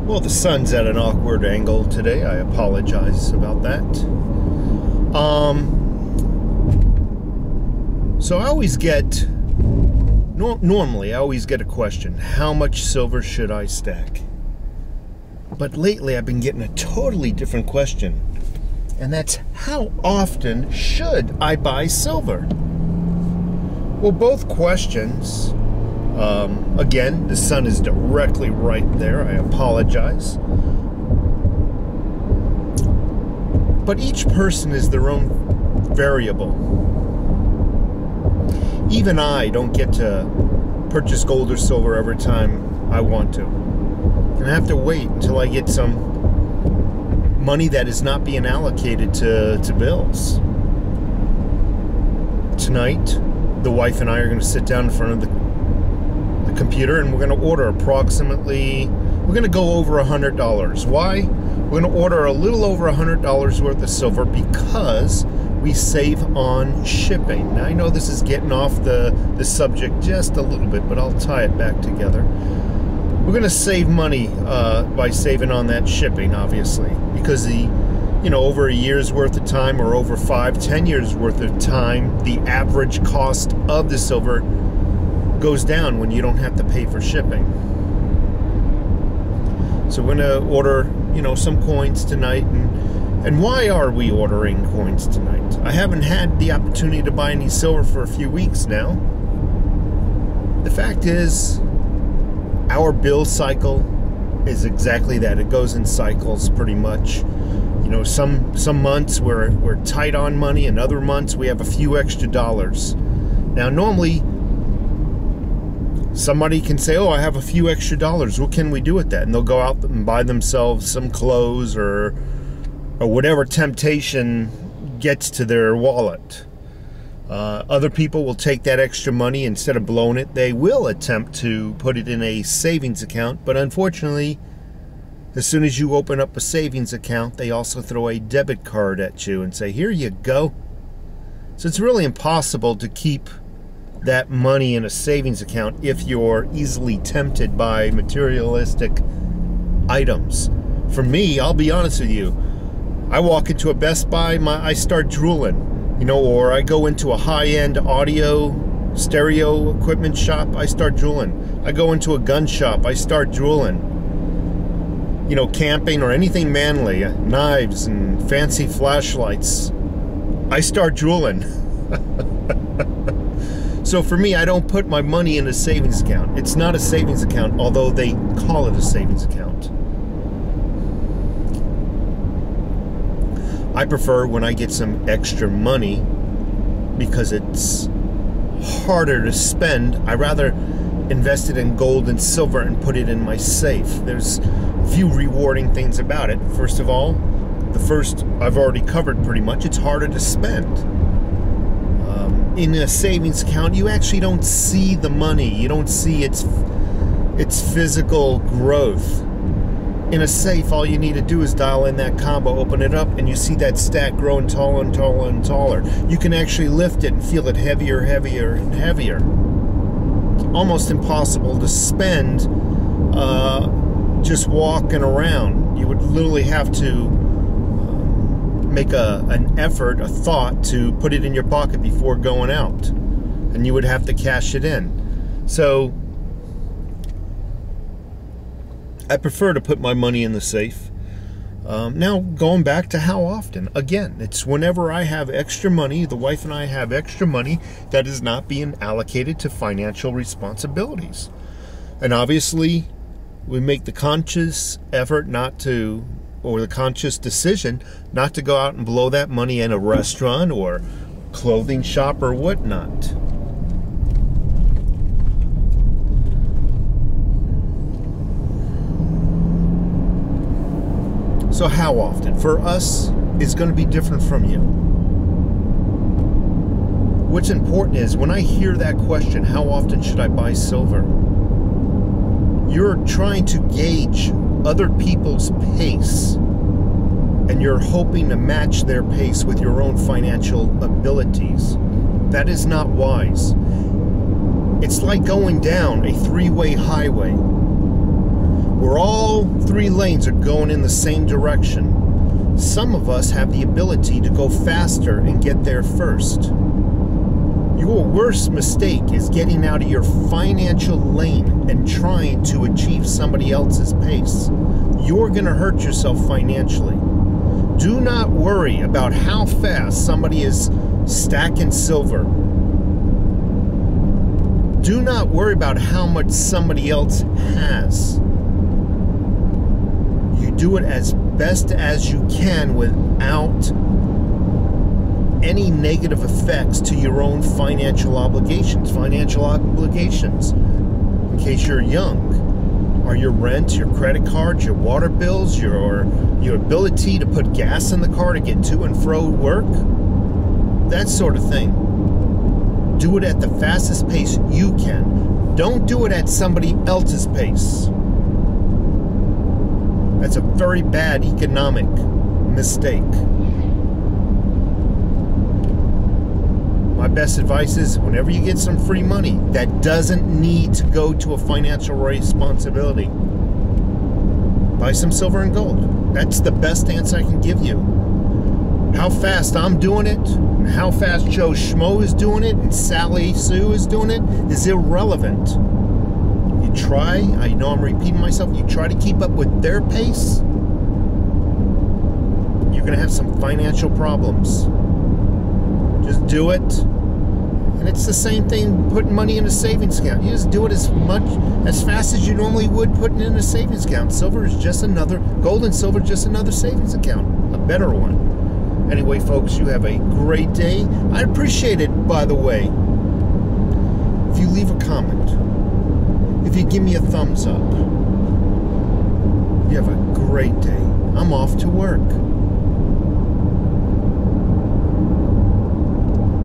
Well, the sun's at an awkward angle today. I apologize about that. So I always get, normally I always get a question, how much silver should I stack? But lately I've been getting a totally different question. And that's, how often should I buy silver? Well, both questions, again, the sun is directly right there. I apologize. But each person is their own variable. Even I don't get to purchase gold or silver every time I want to. And I have to wait until I get some money that is not being allocated to bills. Tonight, the wife and I are going to sit down in front of the computer and we're going to order approximately, we're going to go over $100. Why? We're going to order a little over $100 worth of silver because we save on shipping. Now, I know this is getting off the subject just a little bit, but I'll tie it back together. We're going to save money by saving on that shipping, obviously, because over a year's worth of time or over 5-10 years worth of time, the average cost of the silver goes down when you don't have to pay for shipping. So we're going to order, some coins tonight. And why are we ordering coins tonight? I haven't had the opportunity to buy any silver for a few weeks now. The fact is, our bill cycle is exactly that. It goes in cycles pretty much. Some months we're tight on money, and other months we have a few extra dollars. Now, normally, somebody can say, oh, I have a few extra dollars. What can we do with that? And they'll go out and buy themselves some clothes or whatever temptation gets to their wallet. Other people will take that extra money, instead of blowing it, they will attempt to put it in a savings account. But unfortunately, as soon as you open up a savings account, they also throw a debit card at you and say, here you go. So it's really impossible to keep that money in a savings account if you're easily tempted by materialistic items. For me, I'll be honest with you, I walk into a Best Buy, I start drooling. Or I go into a high-end audio, stereo equipment shop, I start drooling. I go into a gun shop, I start drooling. Camping or anything manly, knives and fancy flashlights, I start drooling. So for me, I don't put my money in a savings account. It's not a savings account, although they call it a savings account. I prefer when I get some extra money, because it's harder to spend. I rather invest it in gold and silver and put it in my safe. There's a few rewarding things about it. First of all, the first I've already covered pretty much. It's harder to spend. In a savings account, you actually don't see the money. You don't see its physical growth. In a safe, all you need to do is dial in that combo, open it up, and you see that stack growing taller and taller and taller. You can actually lift it and feel it heavier, heavier, and heavier. It's almost impossible to spend just walking around. You would literally have to make an effort, a thought, to put it in your pocket before going out. And you would have to cash it in. So I prefer to put my money in the safe. Now, going back to how often, again, it's whenever I have extra money, the wife and I have extra money that is not being allocated to financial responsibilities. And obviously, we make the conscious effort not to, or the conscious decision not to go out and blow that money in a restaurant or clothing shop or whatnot. So how often? For us, is going to be different from you. What's important is, when I hear that question, how often should I buy silver? You're trying to gauge other people's pace, and you're hoping to match their pace with your own financial abilities. That is not wise. It's like going down a three-way highway. We're all three three lanes are going in the same direction. Some of us have the ability to go faster and get there first. Your worst mistake is getting out of your financial lane and trying to achieve somebody else's pace. You're going to hurt yourself financially. Do not worry about how fast somebody is stacking silver. Do not worry about how much somebody else has. You do it as best as you can without any negative effects to your own financial obligations. In case you're young, are your rent, your credit cards, your water bills, your ability to put gas in the car to get to and fro work, that sort of thing. Do it at the fastest pace you can. Don't do it at somebody else's pace. That's a very bad economic mistake. My best advice is, whenever you get some free money, that doesn't need to go to a financial responsibility. Buy some silver and gold. That's the best answer I can give you. How fast I'm doing it, and how fast Joe Schmo is doing it, and Sally Sue is doing it, is irrelevant. You try, I know I'm repeating myself, you try to keep up with their pace, you're going to have some financial problems. Just do it. And it's the same thing putting money in a savings account. You just do it as fast as you normally would putting in a savings account. Silver is just another, gold and silver is just another savings account, a better one. Anyway, folks, you have a great day. I appreciate it, by the way, if you leave a comment, if you give me a thumbs up. You have a great day. I'm off to work.